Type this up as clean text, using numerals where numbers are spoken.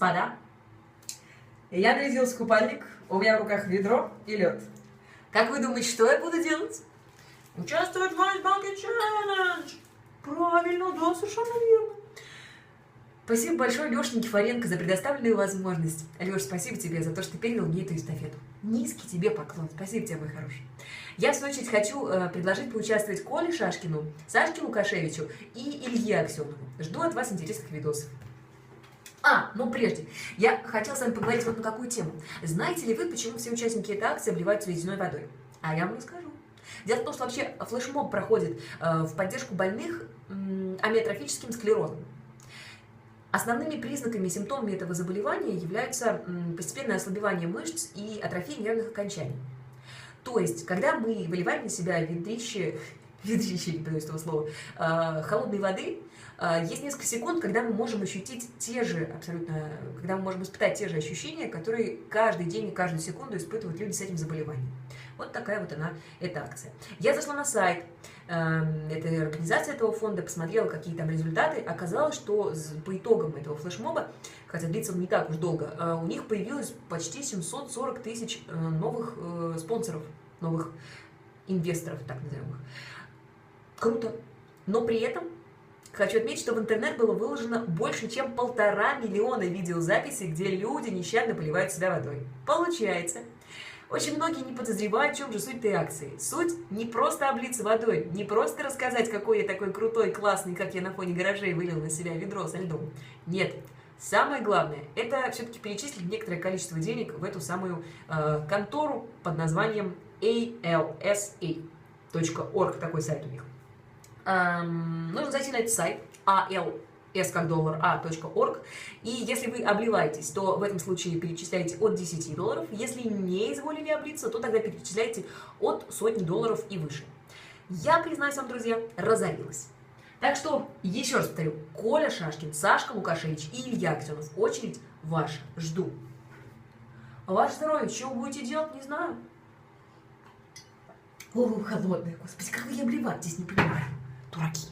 Господа, я нарядился в купальник, у меня в руках ведро и лед. Как вы думаете, что я буду делать? Участвовать в Ice Bucket Challenge! Правильно, да, совершенно верно. Спасибо большое, Леша Никифоренко, за предоставленную возможность. Леша, спасибо тебе за то, что ты передал мне эту эстафету. Низкий тебе поклон. Спасибо тебе, мой хороший. Я, в свою очередь, хочу предложить поучаствовать Коле Шашкину, Сашке Лукашевичу и Илье Аксенову. Жду от вас интересных видосов. Но прежде, я хотела с вами поговорить вот на какую тему. Знаете ли вы, почему все участники этой акции обливаются ледяной водой? А я вам расскажу. Дело в том, что вообще флешмоб проходит в поддержку больных амиотрофическим склерозом. Основными признаками и симптомами этого заболевания являются постепенное ослабевание мышц и атрофия нервных окончаний. То есть, когда мы выливаем на себя ведрище, не боюсь этого слова, холодной воды, есть несколько секунд, когда мы можем ощутить когда мы можем испытать те же ощущения, которые каждый день и каждую секунду испытывают люди с этим заболеванием. Вот такая вот эта акция. Я зашла на сайт этой организации, этого фонда, посмотрела, какие там результаты. Оказалось, что по итогам этого флешмоба, хотя длится он не так уж долго, у них появилось почти 740 тысяч новых спонсоров, новых инвесторов, так называемых. Круто. Но при этом хочу отметить, что в интернет было выложено больше, чем 1,5 миллиона видеозаписей, где люди нещадно поливают себя водой. Получается, очень многие не подозревают, в чем же суть этой акции. Суть не просто облиться водой, не просто рассказать, какой я такой крутой, классный, как я на фоне гаражей вылил на себя ведро со льдом. Нет. Самое главное, это все-таки перечислить некоторое количество денег в эту самую контору под названием alsa.org, такой сайт у них. Нужно зайти на этот сайт ALS как доллар, a.org, и если вы обливаетесь, то в этом случае перечисляете от $10. Если не изволили облиться, то тогда перечисляете от $100 и выше. Я, признаюсь вам, друзья, разорилась. Так что, еще раз повторю, Коля Шашкин, Сашка Лукашевич и Илья Аксенов. Очередь ваша. Жду. Ваше здоровье, что вы будете делать, не знаю. О, холодная, господи, как вы обливаетесь, не понимаю. Дураки.